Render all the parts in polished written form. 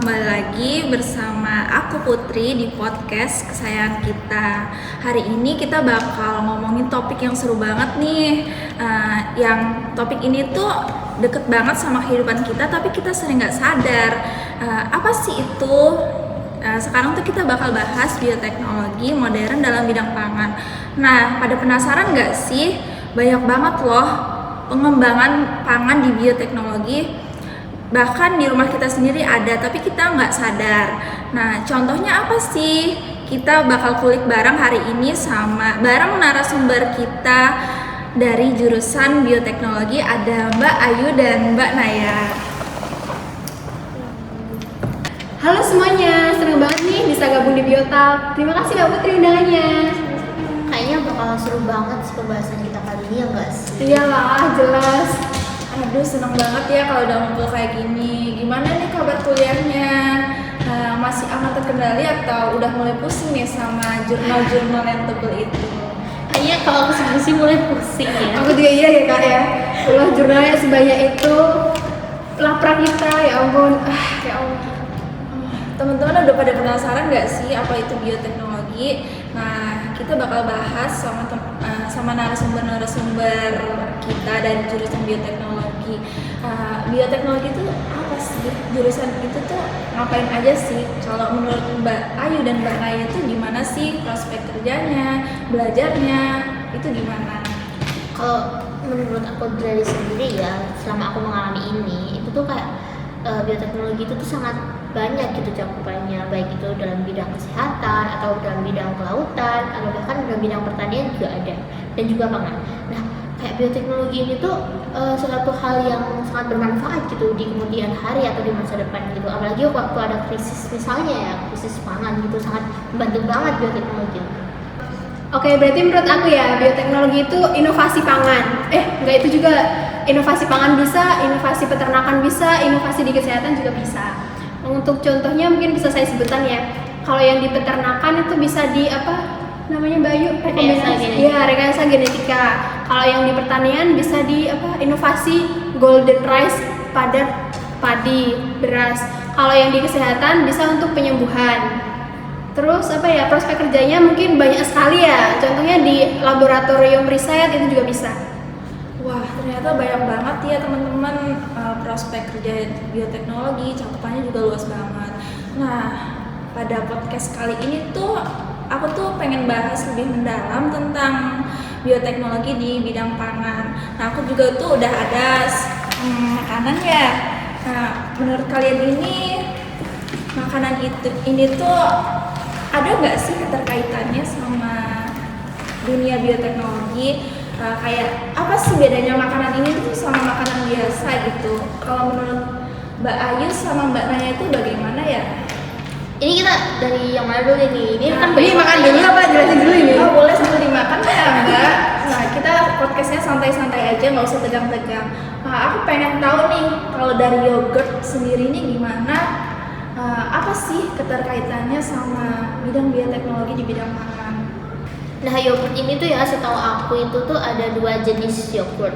kembali lagi bersama aku Putri di podcast kesayangan kita. Hari ini kita bakal ngomongin topik yang seru banget nih. Yang topik ini tuh deket banget sama kehidupan kita, tapi kita sering nggak sadar. Apa sih itu? Sekarang tuh kita bakal bahas bioteknologi modern dalam bidang pangan. Nah, pada penasaran nggak sih? Banyak banget loh pengembangan pangan di bioteknologi. Bahkan di rumah kita sendiri ada, tapi kita nggak sadar. Nah, contohnya apa sih? Kita bakal kulik bareng hari ini sama bareng narasumber kita dari jurusan bioteknologi, ada Mbak Ayu dan Mbak Naya. Halo semuanya, seneng banget nih bisa gabung di Biotalk. Terima kasih Mbak Putri undangannya. Kayaknya bakal seru banget sih pembahasan kita kali ini ya guys. Iyalah, jelas. Aduh, seneng banget ya kalau udah ngumpul kayak gini. Gimana nih kabar kuliahnya? Masih aman terkendali atau udah mulai pusing nih sama jurnal-jurnal yang tebel itu? Kayaknya kalau kesini mulai pusing ya. Aku juga iya ya kak ya. Ulah jurnalnya sebanyak itu. Lapar kita, ya ampun. Ya Allah. Teman-teman udah pada penasaran nggak sih apa itu bioteknologi? Nah, kita bakal bahas sama narasumber kita dari jurusan bioteknologi. Bioteknologi itu apa sih? Jurusan itu tuh ngapain aja sih? Kalau menurut Mbak Ayu dan Mbak Naya itu gimana sih prospek kerjanya, belajarnya itu gimana? Kalau menurut aku dari sendiri ya, selama aku mengalami ini, itu tuh kayak bioteknologi itu tuh sangat banyak gitu cakupannya, baik itu dalam bidang kesehatan atau dalam bidang kelautan atau bahkan dalam bidang pertanian juga ada, dan juga pangan. Nah, kayak bioteknologi ini tuh suatu hal yang sangat bermanfaat gitu di kemudian hari atau di masa depan gitu, apalagi waktu ada krisis misalnya ya, krisis pangan gitu, sangat membantu banget bioteknologi. Oke, berarti menurut aku ya bioteknologi itu inovasi pangan. Enggak, itu juga inovasi pangan bisa, inovasi peternakan bisa, inovasi di kesehatan juga bisa. Untuk contohnya mungkin bisa saya sebutkan ya. Kalau yang di peternakan itu bisa di apa namanya Bayu? Rekayasa genetika. Kalau yang di pertanian bisa di apa? Inovasi golden rice pada padi, beras. Kalau yang di kesehatan bisa untuk penyembuhan. Terus apa ya, prospek kerjanya mungkin banyak sekali ya. Contohnya di laboratorium riset itu juga bisa. Wah, ternyata banyak banget ya teman-teman, prospek kerja bioteknologi, cakupannya juga luas banget. Nah, pada podcast kali ini tuh aku tuh pengen bahas lebih mendalam tentang bioteknologi di bidang pangan. Nah, aku juga tuh udah ada makanan ya. Nah, menurut kalian ini makanan ini tuh ada nggak sih keterkaitannya sama dunia bioteknologi? Kayak apa sih bedanya makanan ini tuh sama makanan biasa gitu? Kalau menurut Mbak Ayu sama Mbak Naya itu bagaimana ya? Ini kita dari yang mana dulu ini? Ini kan Ini makan dulu apa jelasin dulu ini? Oh, boleh sambil dimakan ya Mbak? Nah, kita podcastnya santai-santai aja, nggak usah tegang-tegang. Nah, aku pengen tahu nih kalau dari yogurt sendiri ini gimana? Apa sih keterkaitannya sama bidang bioteknologi di bidang pangan? Nah, yogurt ini tuh ya, setahu aku itu tuh ada dua jenis yogurt.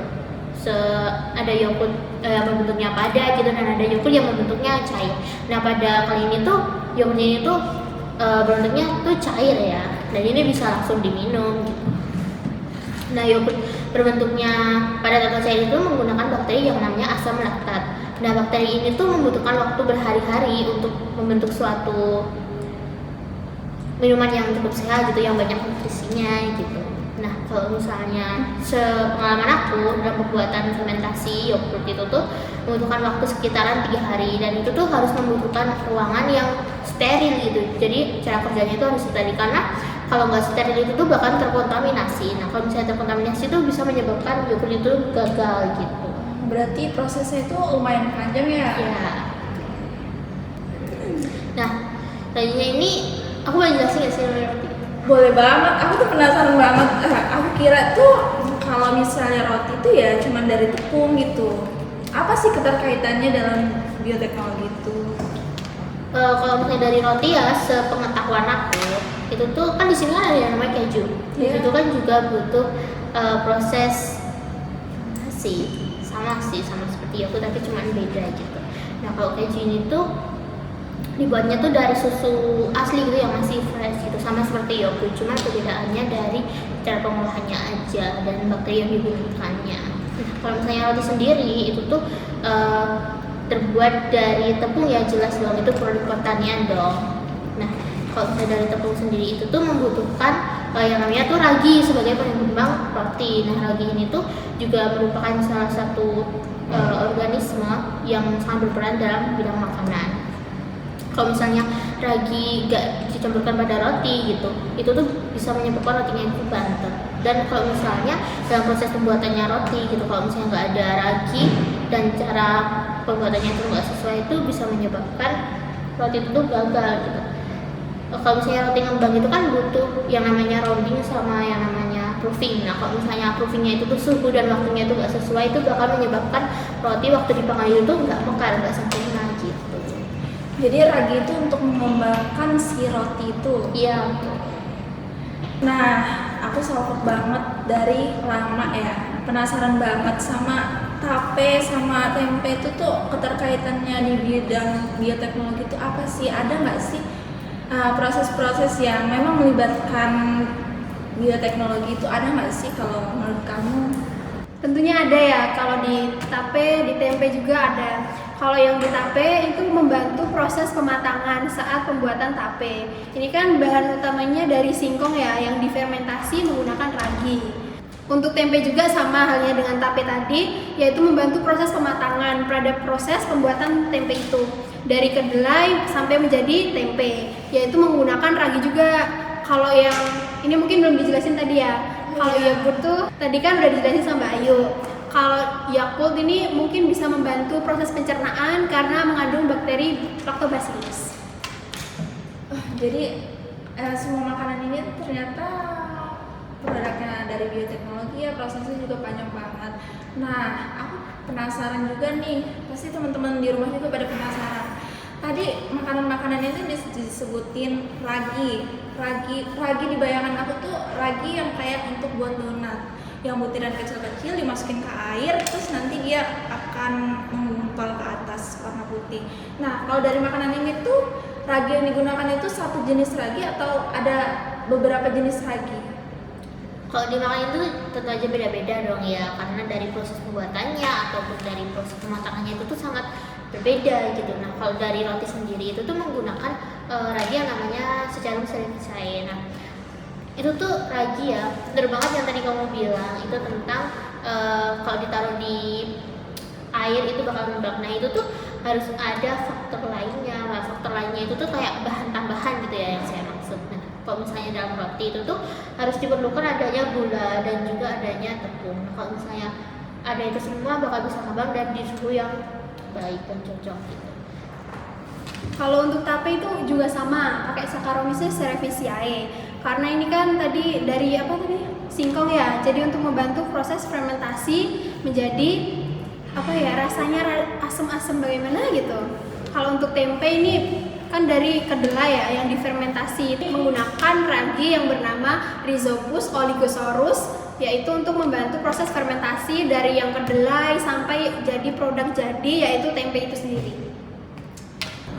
Ada yogurt yang berbentuknya padat gitu, dan ada yogurt yang berbentuknya cair. Nah, pada kali ini tuh yogurt ini tuh berbentuknya tuh cair ya, dan ini bisa langsung diminum gitu. Nah, yogurt berbentuknya padat atau cair itu menggunakan bakteri yang namanya asam laktat. Nah, bakteri ini tuh membutuhkan waktu berhari-hari untuk membentuk suatu minuman yang cukup sehat gitu, yang banyak nutrisinya gitu. Nah, kalau misalnya sepengalaman aku dalam pembuatan fermentasi yogurt itu tuh membutuhkan waktu sekitaran 3 hari, dan itu tuh harus membutuhkan ruangan yang steril gitu. Jadi cara kerjanya itu harus steril, karena kalau nggak steril itu tuh bahkan terkontaminasi. Nah, kalau misalnya terkontaminasi itu bisa menyebabkan yogurt itu gagal gitu. Berarti prosesnya itu lumayan panjang ya? Ya. Nah, tadinya ini aku boleh jelasin nggak sih roti? Boleh banget, aku tuh penasaran banget. Aku kira tuh kalau misalnya roti itu ya cuma dari tepung gitu. Apa sih keterkaitannya dalam bioteknologi itu? Kalau misalnya dari roti ya, sepengetahuan aku itu tuh kan di sini kan ada yang namanya keju. Yeah. Itu kan juga butuh proses sama seperti aku, tapi cuma beda gitu. Nah, kalau keju ini tuh dibuatnya tuh dari susu asli gitu yang masih fresh gitu, sama seperti yogurt, cuma perbedaannya dari cara pengolahannya aja dan bakteri yang digunakannya. Nah, kalau misalnya roti sendiri itu tuh terbuat dari tepung, ya jelas dong itu produk pertanian dong. Nah, kalau misalnya dari tepung sendiri itu tuh membutuhkan yang namanya tuh ragi sebagai penyeimbang roti. Nah, ragi ini tuh juga merupakan salah satu organisme yang sangat berperan dalam bidang makanan. Kalau misalnya ragi gak dicampurkan pada roti gitu, itu tuh bisa menyebabkan rotinya itu bantet. Dan kalau misalnya dalam proses pembuatannya roti gitu, kalau misalnya nggak ada ragi dan cara pembuatannya itu nggak sesuai, itu bisa menyebabkan roti itu tuh gagal gitu. Kalau misalnya roti ngembang itu kan butuh yang namanya rounding sama yang namanya proofing. Nah, kalau misalnya proofingnya itu tuh suhu dan waktunya itu nggak sesuai, itu bakal menyebabkan roti waktu dipanggang itu nggak mekar, nggak sempurna gitu. Jadi ragi itu untuk mengembangkan si roti itu. Iya. Nah, aku salfok banget dari lama ya, penasaran banget sama tape sama tempe itu tuh keterkaitannya di bidang bioteknologi itu apa sih? Ada nggak sih proses-proses yang memang melibatkan bioteknologi itu, ada nggak sih kalau menurut kamu? Tentunya ada ya, kalau di tape, di tempe juga ada. Kalau yang di tape itu membantu proses pematangan saat pembuatan tape. Ini kan bahan utamanya dari singkong ya, yang difermentasi menggunakan ragi. Untuk tempe juga sama halnya dengan tape tadi, yaitu membantu proses pematangan pada proses pembuatan tempe itu. Dari kedelai sampai menjadi tempe, yaitu menggunakan ragi juga. Kalau yang ini mungkin belum dijelasin tadi ya. Kalau yogurt tuh tadi kan udah dijelasin sama Mbak Ayu. Kalau Yakult ini mungkin bisa membantu proses pencernaan karena mengandung bakteri Lactobacillus. Jadi semua makanan ini ternyata produknya dari bioteknologi ya, prosesnya juga panjang banget. Nah, aku penasaran juga nih, pasti teman-teman di rumah juga pada penasaran. Tadi makanan-makanan ini disebutin ragi di bayangan aku tuh ragi yang kayak untuk buat donat, yang butiran kecil-kecil dimasukin ke air, terus nanti dia akan menggumpal ke atas warna putih. Nah, kalau dari makanan ini tuh ragi yang digunakan itu satu jenis ragi atau ada beberapa jenis ragi? Kalau di makanan itu tentu aja beda-beda dong ya, karena dari proses pembuatannya ataupun dari proses pematangannya itu tuh sangat berbeda gitu. Nah, kalau dari roti sendiri itu tuh menggunakan ragi yang namanya sejarum cerevisiae. Nah, itu tuh ragi ya, bener banget yang tadi kamu bilang itu tentang kalau ditaruh di air itu bakal meledak. Nah, itu tuh harus ada faktor lainnya. Nah, faktor lainnya itu tuh kayak bahan tambahan gitu ya yang saya maksud. Nah, kalau misalnya dalam roti itu tuh harus diperlukan adanya gula dan juga adanya tepung. Nah, kalau misalnya ada itu semua bakal bisa ngembang dan di suhu yang baik dan cocok gitu. Kalau untuk tape itu juga sama, pakai Saccharomyces cerevisiae. Karena ini kan tadi dari apa tadi? Singkong ya. Jadi untuk membantu proses fermentasi menjadi apa ya? Rasanya asam-asam bagaimana gitu. Kalau untuk tempe ini kan dari kedelai ya yang difermentasi, itu menggunakan ragi yang bernama Rhizopus oligosaurus, yaitu untuk membantu proses fermentasi dari yang kedelai sampai jadi produk jadi, yaitu tempe itu sendiri.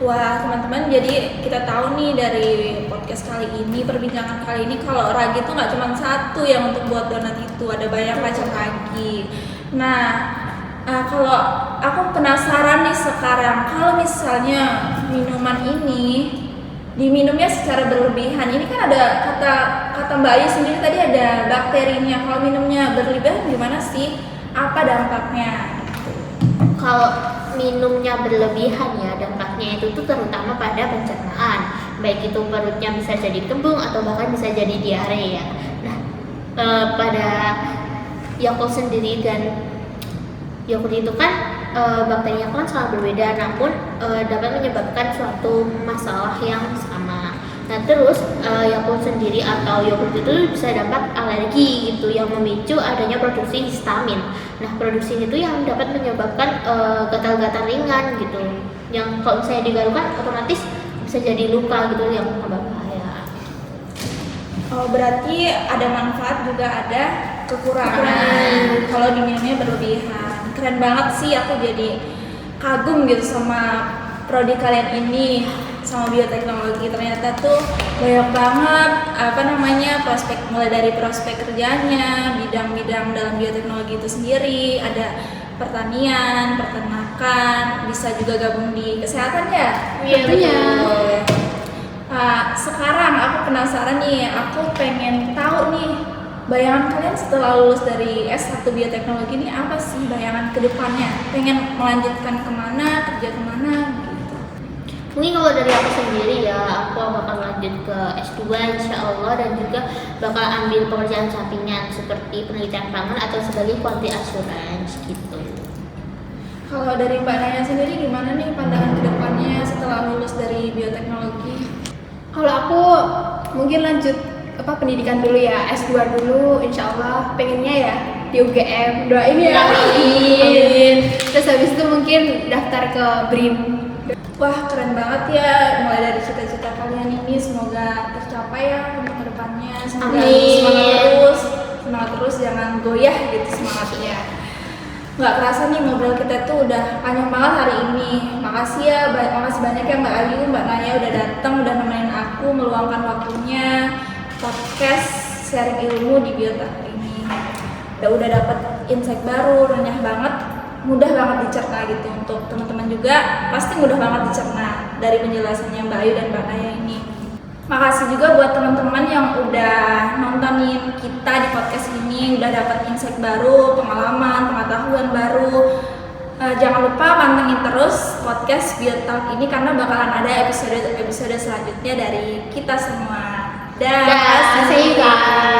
Wah, teman-teman, jadi kita tahu nih dari podcast kali ini, perbincangan kali ini, kalau ragi itu nggak cuma satu yang untuk buat donat itu, ada banyak macam ragi. Nah, kalau aku penasaran nih sekarang, kalau misalnya minuman ini diminumnya secara berlebihan, ini kan ada kata Mbak Ayu sendiri tadi ada bakterinya. Kalau minumnya berlebihan gimana sih? Apa dampaknya? Kalau minumnya berlebihan ya, dampaknya itu tuh terutama pada pencernaan, baik itu perutnya bisa jadi kembung atau bahkan bisa jadi diare ya. Nah, pada Yakult sendiri dan Yakult itu kan bakterinya kan sangat berbeda, namun dapat menyebabkan suatu masalah yang sama. Nah, terus Yakult sendiri atau yogurt itu bisa dapat alergi gitu yang memicu adanya produksi histamin. Nah, produksi itu yang dapat menyebabkan gatal-gatal ringan gitu. Yang kalau misalnya digarukan otomatis bisa jadi luka gitu yang berbahaya. Oh, berarti ada manfaat juga ada kekurangan kalau diminumnya berlebihan. Keren banget sih, aku jadi kagum gitu sama prodi kalian ini. sama bioteknologi. Ternyata tuh banyak banget prospek, mulai dari prospek kerjanya, bidang-bidang dalam bioteknologi itu sendiri, ada pertanian, peternakan, bisa juga gabung di kesehatan ya. Iya, betul. Sekarang aku penasaran nih, aku pengen tahu nih, bayangan kalian setelah lulus dari S1 bioteknologi ini apa sih bayangan kedepannya? Pengen melanjutkan kemana, kerja kemana gitu? Mungkin kalau dari aku sendiri ya, aku bakal lanjut ke S2 insya Allah, dan juga bakal ambil pekerjaan sampingan seperti penelitian pangan atau sebagai quality assurance gitu. Kalau dari Mbak Naya sendiri gimana nih pandangan kedepannya setelah lulus dari bioteknologi? Kalau aku mungkin lanjut pendidikan dulu ya, S2 dulu, insya Allah pengennya ya di UGM, doain ya. Amin. Terus habis itu mungkin daftar ke BRIN. Wah, keren banget ya, mulai dari cita-cita kalian ini semoga tercapai ya untuk kedepannya. Semoga Amin. semangat terus, jangan goyah gitu semangatnya. Nggak kerasa nih ngobrol kita tuh udah panjang banget hari ini. Makasih ya, makasih banyak ya Mbak Ayu, Mbak Naya udah datang, udah nemenin aku meluangkan waktunya podcast sharing ilmu di biotek ini. Udah dapat insight baru, renyah banget, mudah banget dicerna gitu. Untuk teman-teman juga pasti mudah banget dicerna dari penjelasannya Mbak Ayu dan Mbak Naya ini. Makasih juga buat teman-teman yang udah nontonin kita di podcast ini, udah dapat insight baru, pengalaman, pengetahuan baru. Jangan lupa pantengin terus podcast Biotalk ini karena bakalan ada episode selanjutnya dari kita semua. See you guys.